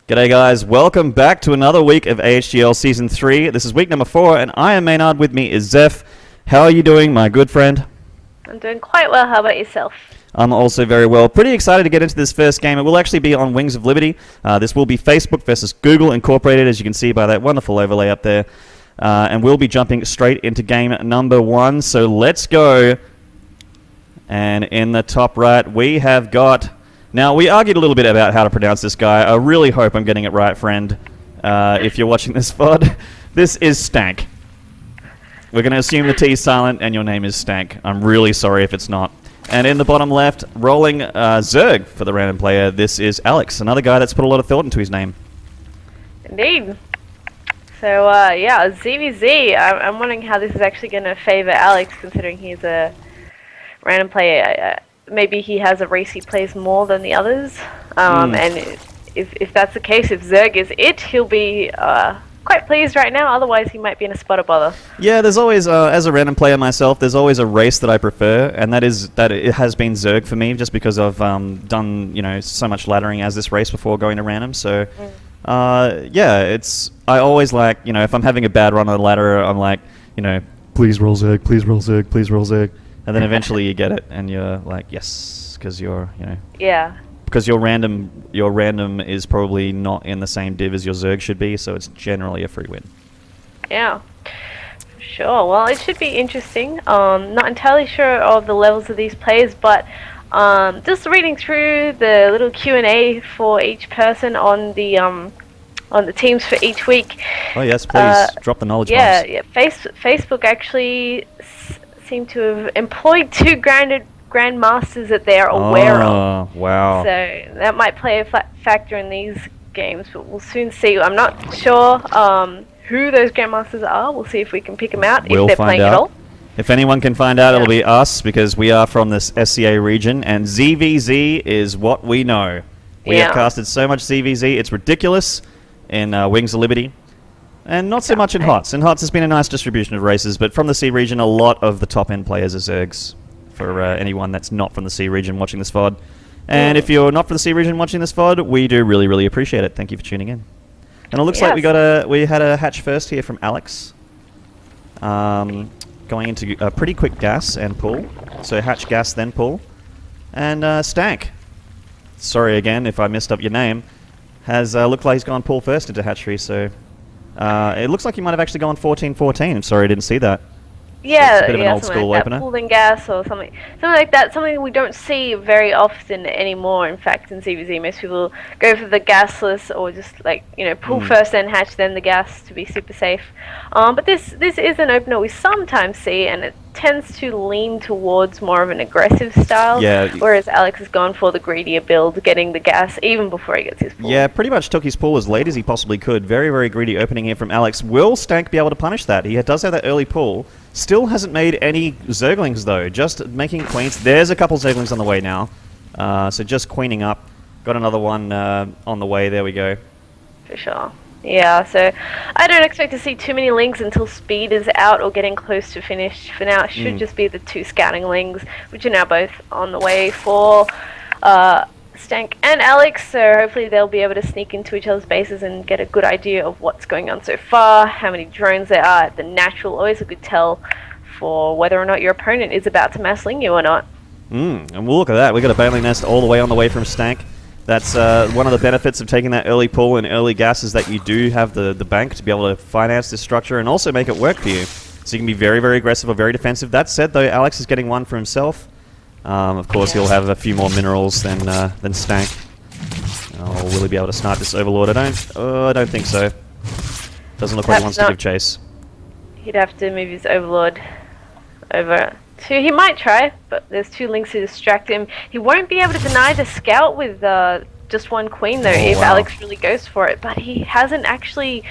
G'day guys, welcome back to another week of AHGL Season 3. This is week number 4 and I am Maynarde. With me is Zepph. How are you doing, my good friend? I'm doing quite well. How about yourself? I'm also very well. Pretty excited to get into this first game. It will actually be on Wings of Liberty. This will be Facebook versus Google Incorporated, as you can see by that wonderful overlay up there. And we'll be jumping straight into game number 1. So let's go. And in the top right, we have got... Now, we argued a little bit about how to pronounce this guy. I really hope I'm getting it right, friend. If you're watching this VOD. This is Stank. We're going to assume the T is silent and your name is Stank. I'm really sorry if it's not. And in the bottom left, rolling Zerg for the random player, this is Alex, another guy that's put a lot of thought into his name. Indeed. So, yeah, ZVZ. I'm wondering how this is actually going to favor Alex, considering he's a random player. Maybe he has a race he plays more than the others. And if that's the case, if Zerg is it, he'll be quite pleased right now. Otherwise, he might be in a spot of bother. Yeah, there's always, as a random player myself, there's always a race that I prefer, and that it has been Zerg for me, just because I've done so much laddering as this race before going to random. So, yeah, I always like, if I'm having a bad run on the ladder, I'm like, please roll Zerg, please roll Zerg, please roll Zerg. And then eventually you get it, and you're like, yes, because you're, Yeah. Because your random is probably not in the same div as your Zerg should be, so it's generally a free win. Yeah, sure. Well, it should be interesting. Not entirely sure of the levels of these players, but just reading through the little Q&A for each person on the teams for each week. Oh yes, please drop the knowledge bombs. Yeah. Facebook actually seem to have employed 2 grandmasters that they are aware of. Oh, wow. So that might play a factor in these games, but we'll soon see. I'm not sure who those grandmasters are. We'll see if we can pick them out, if they're playing at all. If anyone can find out, it'll be us, because we are from this SCA region, and ZVZ is what we know. We have casted so much ZVZ, it's ridiculous in Wings of Liberty. And not so much in HOTS. In HOTS, there's been a nice distribution of races, but from the C region, a lot of the top-end players are Zergs, for anyone that's not from the C region watching this VOD. And if you're not from the C region watching this VOD, we do really, really appreciate it. Thank you for tuning in. And it looks like we had a hatch first here from Alex. Going into a pretty quick gas and pull. So hatch, gas, then pull. And Stank, sorry again if I messed up your name, has looked like he's gone pull first into hatchery, so... it looks like he might have actually gone 14-14. I'm sorry I didn't see that. Yeah, so it's a bit of an old school like opener. Pooling gas or something like that. Something we don't see very often anymore. In fact, in CVZ, most people go for the gasless or just pull first, then hatch, then the gas to be super safe. But this is an opener we sometimes see, and it tends to lean towards more of an aggressive style. Yeah. Whereas Alex has gone for the greedier build, getting the gas even before he gets his pull. Yeah, pretty much took his pull as late as he possibly could. Very, very greedy opening here from Alex. Will Stank be able to punish that? He does have that early pull. Still hasn't made any Zerglings though, just making queens. There's a couple Zerglings on the way now. So just queening up. Got another one on the way, there we go. For sure. Yeah, so I don't expect to see too many lings until speed is out or getting close to finish. For now, it should just be the 2 scouting lings, which are now both on the way for Stank and Alex, so hopefully they'll be able to sneak into each other's bases and get a good idea of what's going on so far, how many drones there are at the natural. Always a good tell for whether or not your opponent is about to mass ling you or not. And we'll look at that. We've got a Baneling Nest all the way on the way from Stank. That's one of the benefits of taking that early pull and early gas, is that you do have the bank to be able to finance this structure and also make it work for you. So you can be very, very aggressive or very defensive. That said, though, Alex is getting one for himself. Of course, he'll have a few more minerals than Stank. Oh, will he be able to snipe this Overlord? I don't think so. Doesn't look like he wants to give chase. He'd have to move his Overlord over. He might try, but there's 2 links to distract him. He won't be able to deny the scout with just 1 queen, though, if Alex really goes for it. But he hasn't actually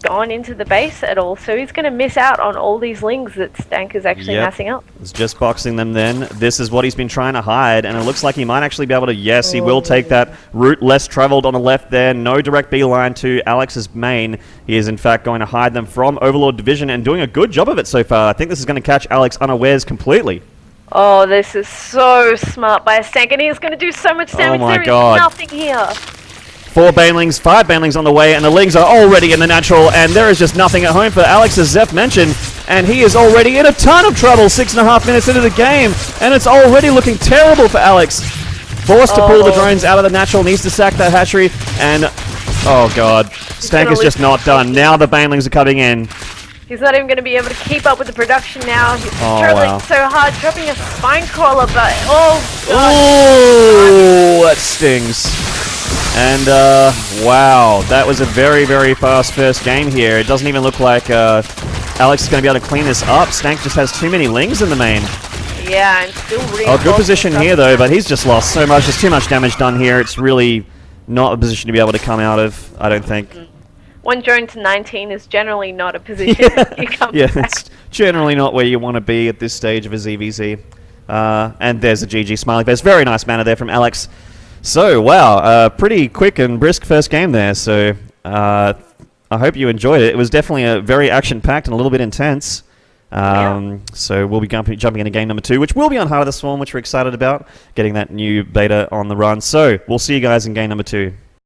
gone into the base at all, so he's going to miss out on all these lings that Stank is actually massing up. He's just boxing them then. This is what he's been trying to hide, and it looks like he might actually be able to, yes, he will take that route less traveled on the left there. No direct beeline to Alex's main. He is in fact going to hide them from Overlord Division and doing a good job of it so far. I think this is going to catch Alex unawares completely. Oh, this is so smart by Stank, and he's going to do so much damage. Oh my there God. is nothing here. 4 banelings, 5 banelings on the way, and the lings are already in the natural, and there is just nothing at home for Alex, as Zepph mentioned, and he is already in a ton of trouble 6.5 minutes into the game, and it's already looking terrible for Alex. Forced to pull the drones out of the natural, needs to sack that hatchery, and oh god, Stank is just not done. Now the banelings are coming in. He's not even going to be able to keep up with the production now. He's struggling so hard, dropping a spine crawler, but oh god. Oh, that stings. And wow, that was a very, very fast first game here. It doesn't even look like Alex is going to be able to clean this up. Stank just has too many lings in the main. Yeah, and still good position here though, but he's just lost so much. There's too much damage done here. It's really not a position to be able to come out of, I don't think. 1 drone to 19 is generally not a position you come back. It's generally not where you want to be at this stage of a ZVZ. And there's a GG smiley face. Very nice manner there from Alex. So, wow, pretty quick and brisk first game there. So, I hope you enjoyed it. It was definitely a very action-packed and a little bit intense. So we'll be jumping into game number 2, which will be on Heart of the Swarm, which we're excited about, getting that new beta on the run. So, we'll see you guys in game number 2.